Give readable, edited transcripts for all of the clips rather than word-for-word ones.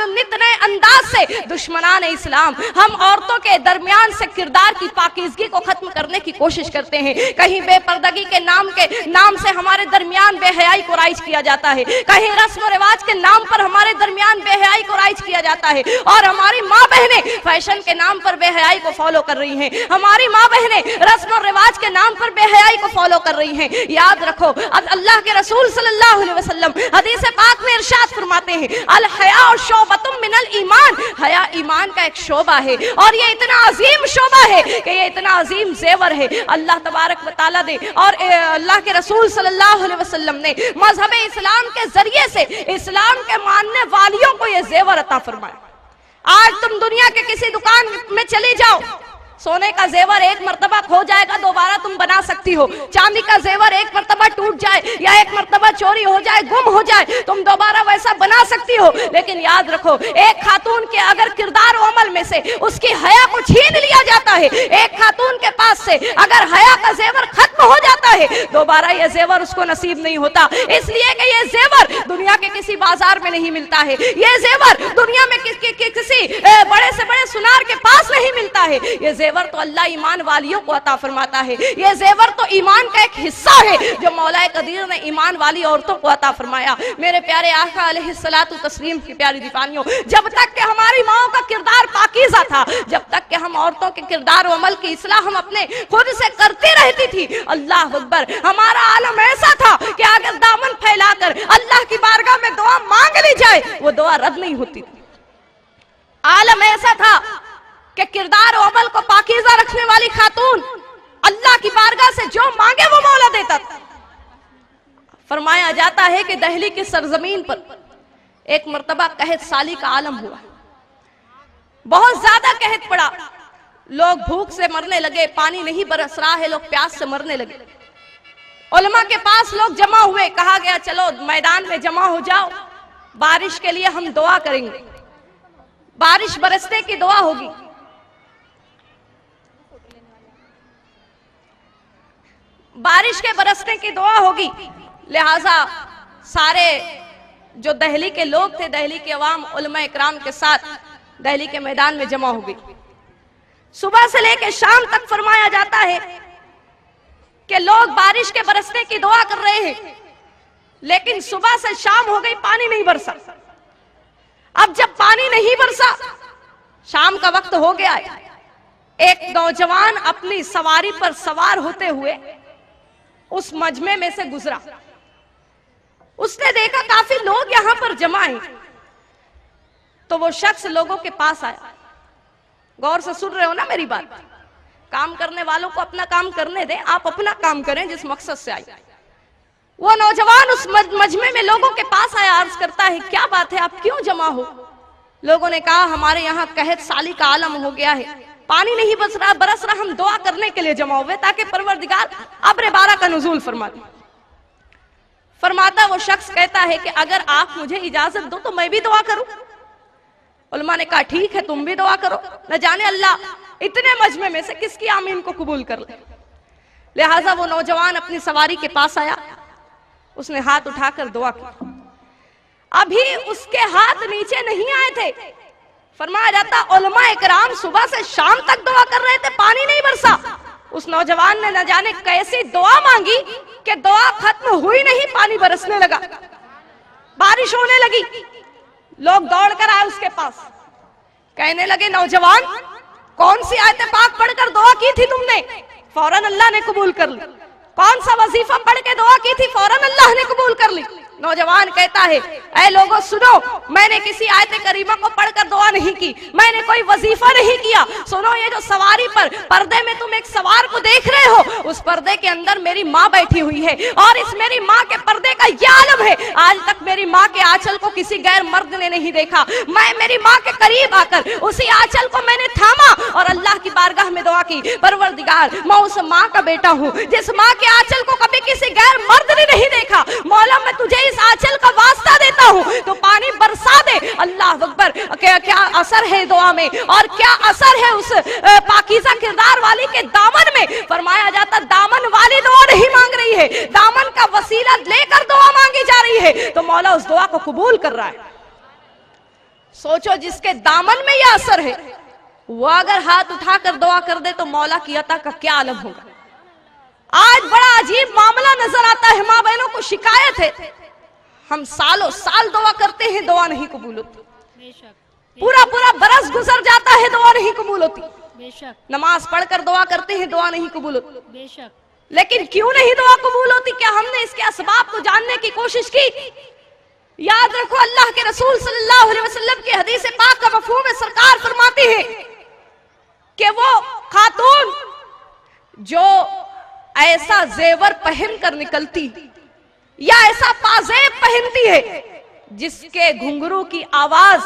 नित नए अंदाज से दुश्मनान इस्लाम हम औरतों के दरमियान से किरदार की पाकीज़गी को खत्म करने की कोशिश करते हैं। कहीं बेपर्दगी के नाम से हमारे दरमियान बेहयाई को राइज किया जाता है, कहीं रस्म और रिवाज के नाम पर हमारे दरमियान बेहयाई को राइज किया जाता है, और हमारी माँ बहनें फैशन के नाम पर बेहयाई को फॉलो कर रही हैं, हमारी माँ बहनें रस्म और रिवाज के नाम पर बेहयाई को फॉलो कर रही हैं। याद रखो, अब अल्लाह के रसूल सल्लल्लाहु अलैहि वसल्लम हदीस पाक में इरशाद फरमाते हैं, अल हया शोबतुम मिनल ईमान, हया ईमान का एक शोबा है, और ये इतना अजीम शोबा है कि ये इतना अजीम जेवर है। अल्लाह तबारक व तआला दे और अल्लाह के रसूल सल्लल्लाहु अलैहि वसल्लम ने मजहब इस्लाम के जरिए से इस्लाम के मानने वालियों को ये जेवर अता फरमाया। आज तुम दुनिया के किसी दुकान में चली जाओ, सोने का जेवर एक मर्तबा खो जाएगा, दोबारा तुम बना सकती हो। चांदी का जेवर एक मर्तबा टूट जाए या एक मर्तबा चोरी हो जाए, गुम हो जाए, तुम दोबारा वैसा बना सकती हो। लेकिन याद रखो, एक खातून के अगर किरदार और अमल में से उसकी हया को छीन लिया जाता है, एक खातून के पास से अगर हया का जेवर खत्म हो जाता है, दोबारा ये जेवर उसको नसीब नहीं होता। इसलिए कि ये जेवर दुनिया के किसी बाजार में नहीं मिलता है, ये जेवर दुनिया में किसी बड़े से बड़े सुनार के पास नहीं मिलता है। ये जेवर तो अल्लाह ईमान वालियों को अता फरमाता है, ये जेवर तो ईमान का एक हिस्सा है जो मौला कदीर ने ईमान वाली औरतों को अता फरमाया। मेरे प्यारे आका अलैहिस्सलातु तस्लीम की प्यारी दीवानियों, जब तक कि हमारी माओ का किरदार पाकीज़ा था, जब तक कि हम औरतों के किरदार और अमल की इस्लाह हम अपने खुद से करती रहती थी, अल्लाह अकबर, हमारा आलम ऐसा था कि अगर दामन फैलाकर अल्लाह की बारगाह में दुआ मांग ली जाए, वो दुआ रद्द नहीं होती थी। आलम ऐसा था कि किरदार और अमल को पाकीज़ा रखने वाली खातून अल्लाह की बारगाह से जो मांगे वो मौला देता था। फरमाया जाता है कि दिल्ली की सरजमीन पर एक मर्तबा कहत साली का आलम हुआ, बहुत ज्यादा कहत पड़ा, लोग भूख से मरने लगे, पानी नहीं बरस रहा है, लोग प्यास से मरने लगे। उलमा के पास लोग जमा हुए, कहा गया चलो मैदान में जमा हो जाओ, बारिश के लिए हम दुआ करेंगे, बारिश बरसने की दुआ होगी। बारिश के बरसने की दुआ होगी, लिहाजा सारे जो दिल्ली के लोग थे, दिल्ली के अवाम उलमा इकराम के साथ दिल्ली के मैदान में जमा हो गई। सुबह से लेकर शाम तक फरमाया जाता है कि लोग बारिश के बरसने की दुआ कर रहे हैं, लेकिन सुबह से शाम हो गई, पानी नहीं बरसा। अब जब पानी नहीं बरसा, शाम का वक्त हो गया है, एक नौजवान अपनी सवारी पर सवार होते हुए उस मजमे में से गुजरा। उसने देखा काफी लोग यहां पर जमा हैं, तो वो शख्स लोगों के पास आया। गौर से सुन रहे हो ना मेरी बात? काम करने वालों को अपना काम करने दें, आप अपना काम करें जिस मकसद से आए। वो नौजवान उस मजमे में लोगों के पास आया, अर्ज करता है क्या बात है, आप क्यों जमा हो? लोगों ने कहा हमारे यहाँ कहत साली का आलम हो गया है, पानी नहीं बरस रहा, हम दुआ करने के लिए जमा हुए ताकि परवरदिगार अब्र बारा का नुज़ूल फरमा दे। फरमाता वो शख्स कहता है कि अगर आप मुझे इजाजत दो तो मैं भी दुआ करूं। उलमा ने कहा ठीक है, तुम भी दुआ करो, न जाने अल्लाह इतने मजमे में से किसकी आमीन को कबूल कर ले। लिहाजा वो नौजवान अपनी सवारी के पास आया, उसने हाथ उठाकर दुआ की। अभी उसके हाथ नीचे नहीं आए थे, फरमाया जाता उलमा इकराम सुबह से शाम तक दुआ कर रहे थे, पानी नहीं बरसा। उस नौजवान ने न जाने कैसी दुआ मांगी कि दुआ खत्म हुई नहीं, पानी बरसने लगा, बारिश होने लगी। लोग दौड़ कर आए उसके पास, कहने लगे नौजवान कौन सी आयत पाक पढ़कर दुआ की थी तुमने? फौरन अल्लाह ने कबूल कर ली। कौन सा वजीफा पढ़ के दुआ की थी? फौरन अल्लाह ने कबूल कर ली। नौजवान कहता है ऐ लोगों सुनो, मैंने किसी आयत करीमा को पढ़कर दुआ नहीं की, मैंने कोई वजीफा नहीं किया। सुनो, ये जो सवारी पर पर्दे में तुम एक सवार को देख रहे हो, उस पर्दे के अंदर मेरी माँ बैठी हुई है, और इस मेरी माँ के पर्दे का ये आलम है, आज तक मेरी माँ के आंचल को किसी गैर मर्द ने नहीं देखा। मैं मेरी माँ के करीब आकर उसी आंचल को मैंने थामा और अल्लाह की बारगाह में दुआ की, परवरदिगार मैं उस माँ का बेटा हूँ जिस माँ के आंचल को कभी किसी गैर मर्द ने नहीं देखा। मौला मैं तुझे इस आंचल का वास्ता देता हूँ, तो पानी बरसा दे। अल्लाह अकबर, क्या असर है दुआ में, और क्या असर है उस पाकीज़ा किरदार वाली के दामन में। फरमाया जाता दामन वाली दुआ नहीं मांग रही है, दामन का वसीला लेकर दुआ मांगी जा रही है, तो मौला उस दुआ को कबूल कर रहा है। सोचो जिसके दामन में यह असर है, वो अगर हाथ उठाकर दुआ कर दे तो मौला की अता का क्या आलम होगा। आज बड़ा अजीब मामला नजर आता है, माँ बहनों को शिकायत है, हम सालों साल दुआ करते हैं, दुआ नहीं कबूल होती, पूरा पूरा बरस गुजर जाता है, दुआ नहीं कबूल होती, नमाज पढ़कर दुआ करते हैं, दुआ नहीं कबूल होती। लेकिन क्यों नहीं दुआ कबूल होती? क्या हमने इसके असबाब को जानने की कोशिश की? याद रखो, अल्लाह के रसूल सल्लल्लाहु अलैहि वसल्लम की हदीस पाक का मफहूम है, सरकार फरमाती है कि वो खातून जो ऐसा जेवर पहन कर निकलती या ऐसा पाजेब पहनती है जिसके घुंघरू की आवाज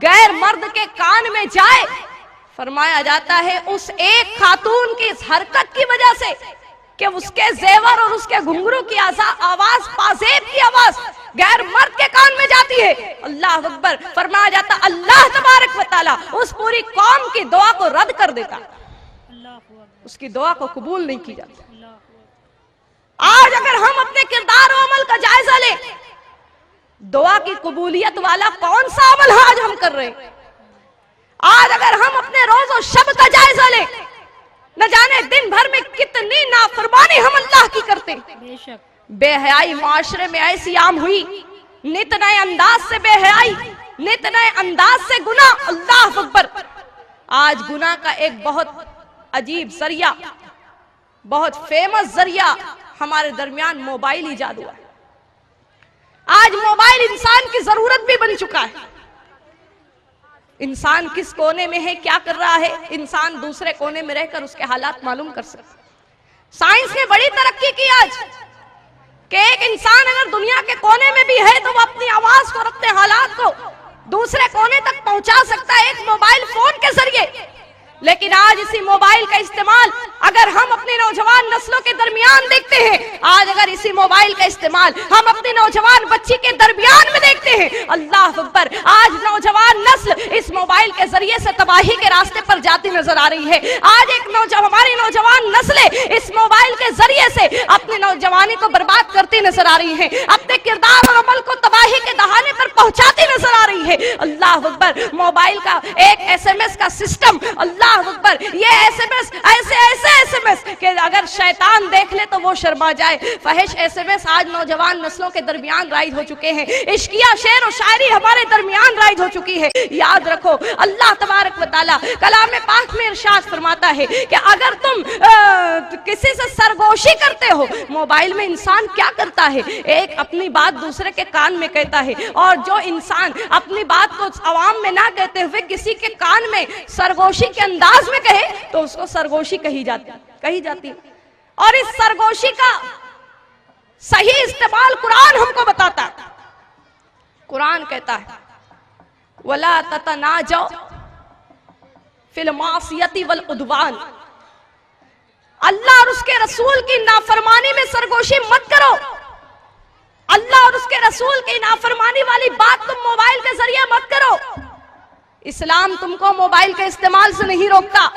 गैर मर्द के कान में जाए, फरमाया जाता है उस एक खातून की इस हरकत की वजह से कि उसके जेवर और उसके घुंघरू की आवाज, पाजेब की आवाज गैर मर्द के कान में जाती है, अल्लाह अकबर, फरमाया जाता अल्लाह तबारक व तआला उस पूरी कौम की दुआ को रद्द कर देता, उसकी दुआ को कबूल नहीं की जाती। आज अगर हम अपने किरदार और अमल का जायजा लें, दुआ की कबूलियत वाला कौन सा अमल है आज हम कर रहे हैं? आज अगर हम अपने रोज और शब का जायजा लें, न जाने दिन भर में कितनी नाफरमानी हम अल्लाह की करते। बेहयाई माशरे में ऐसी आम हुई, नित नए अंदाज से बेहयाई, नित नए अंदाज से गुनाह, अल्लाह अकबर। आज गुनाह का एक बहुत अजीब जरिया, बहुत फेमस जरिया हमारे दरमियान मोबाइल ईजाद हुआ है। आज मोबाइल इंसान की जरूरत भी बन चुका है। इंसान किस कोने में है, क्या कर रहा है, इंसान दूसरे कोने में रहकर उसके हालात मालूम कर सकता। साइंस ने बड़ी तरक्की की आज कि एक इंसान अगर दुनिया के कोने में भी है तो वो अपनी आवाज को और अपने हालात को दूसरे कोने तक पहुंचा सकता है एक मोबाइल फोन के जरिए। लेकिन आज इसी मोबाइल का इस्तेमाल अगर हम अपनी नौजवान नस्लों के दरमियान देखते हैं, आज अगर इसी मोबाइल का इस्तेमाल हम अपनी नौजवान बच्ची के दरमियान में देखते हैं, अल्लाह अकबर, आज नौजवान नस्ल इस मोबाइल के जरिए से तबाही के रास्ते पर जाती नजर आ रही है। आज एक हमारी नौजवान नस्लें इस मोबाइल के जरिए से अपनी नौजवानी को बर्बाद करती नजर आ रही है, अपने किरदार और अमल को तबाही के दहाने पर पहुंचाती नजर आ रही है। अल्लाह अकबर, मोबाइल का एक SMS का सिस्टम, अल्लाह अकबर, ये SMS ऐसे SMS कि अगर शैतान देख ले तो वो शर्मा जाए। फहिश SMS आज नौजवान नस्लों के दरमियान राइज हो चुके हैं। इश्किया शेर और शायरी हमारे दरमियान राइज हो चुकी है। याद रखो, अल्लाह तबारक व तआला कलाम पाक में इरशाद फरमाता है कि अगर तुम किसी से सरगोशी करते हो, मोबाइल में इंसान क्या करता है, एक अपनी बात दूसरे के कान में कहता है, और जो इंसान अपनी बात को आवाम में ना कहते हुए किसी के कान में सरगोशी के अंदाज में कहे तो उसको सरगोशी कही जाती। और इस सरगोशी का सही इस्तेमाल कुरान हमको बताता है। कुरान कहता है वला ततनाजौ फिल मासियति वल उद्वान, अल्लाह और उसके रसूल की नाफरमानी में सरगोशी मत करो। अल्लाह और उसके रसूल की नाफरमानी वाली बात तुम मोबाइल के जरिए मत करो। इस्लाम तुमको मोबाइल के इस्तेमाल से नहीं रोकता,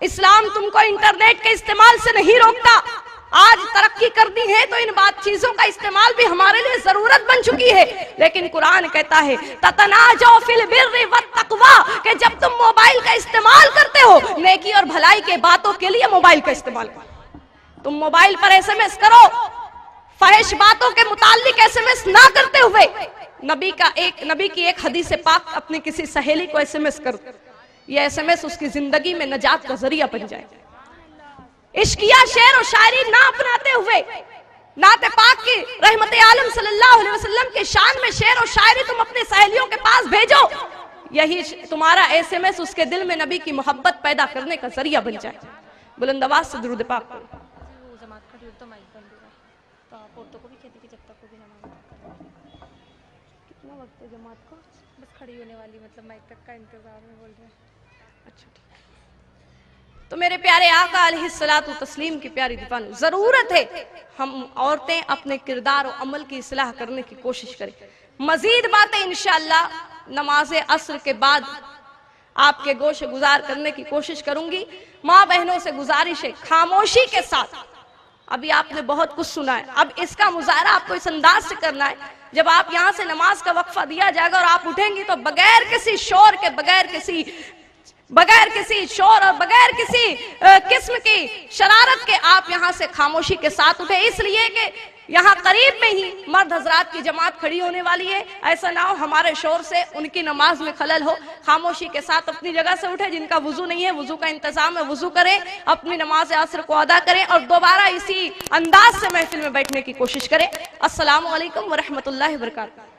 इस्लाम तुमको इंटरनेट के इस्तेमाल से नहीं रोकता। आज तरक्की करनी है तो इन बात चीजों का इस्तेमाल भी हमारे लिए जरूरत बन चुकी है, लेकिन कुरान कहता है ततनाजौ फिल बिर्रि वत तक़वा, कि जब तुम मोबाइल का इस्तेमाल करते हो नेकी और भलाई के बातों के लिए मोबाइल का इस्तेमाल करो। तुम मोबाइल पर SMS करो, फहिश बातों के मुताल्लिक SMS ना करते हुए नबी की एक हदीस पाक अपनी किसी सहेली को SMS करो, ये SMS उसकी जिंदगी में नजात का जरिया बन जाए। इश्किया शेर और शायरी ना अपनाते हुए नाते पाक की रहमत आलम सल्लल्लाहु अलैहि वसल्लम के शान में शेर और शायरी तुम अपने सहेलियों के पास भेजो, यही तुम्हारा SMS उसके दिल में नबी की मोहब्बत पैदा करने का जरिया बन जाए। बुलंद आवाज से दुरूद पाक पढ़ो। कितना वक्त है जमात को? बस खड़ी होने वाली, मतलब माइक तक का इंतजार में बोल रहे हैं। अच्छा ठीक। तो मेरे प्यारे आका अलैहिस्सलातु तस्लीम की प्यारी दीवानी, जरूरत है हम औरतें अपने किरदार और अमल की इस्लाह करने की कोशिश करें। मजीद बातें इंशाअल्लाह नमाज असर के बाद आपके गोश गुजार करने की कोशिश करूंगी। माँ बहनों से गुजारिश है खामोशी के साथ ابھی آپ نے بہت کچھ سنا ہے، اب اس کا مظاہرہ آپ کو اس انداز سے کرنا ہے، جب آپ یہاں سے نماز کا وقفہ دیا جائے گا اور آپ اٹھیں گی تو بغیر کسی شور کے، بغیر کسی شور اور بغیر کسی قسم کی شرارت کے آپ یہاں سے خاموشی کے ساتھ اٹھے، اس لیے کہ یہاں قریب میں ہی مرد حضرات کی جماعت کھڑی ہونے والی ہے، ایسا نہ ہو ہمارے شور سے ان کی نماز میں خلل ہو۔ خاموشی کے ساتھ اپنی جگہ سے اٹھے، جن کا وضو نہیں ہے وضو کا انتظام ہے وضو کریں، اپنی نماز عصر کو ادا کریں اور دوبارہ اسی انداز سے محفل میں بیٹھنے کی کوشش کریں۔ السلام علیکم ورحمۃ اللہ وبرکاتہ۔